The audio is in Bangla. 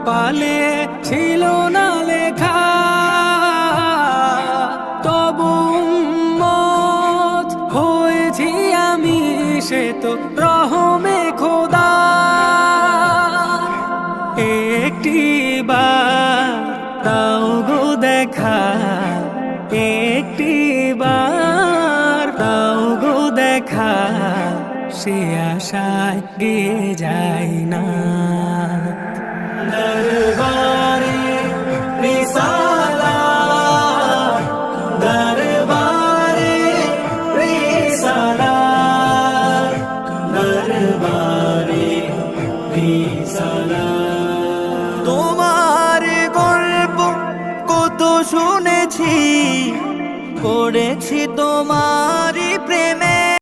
কপালে ছিল না লেখা, তবু উম্মত হয়েছি আমি, সে তো রহমে খোদা। একটি বার দাও গো দেখা, একটি বার দাও গো দেখা, সে আশায় গিয়ে যায় না।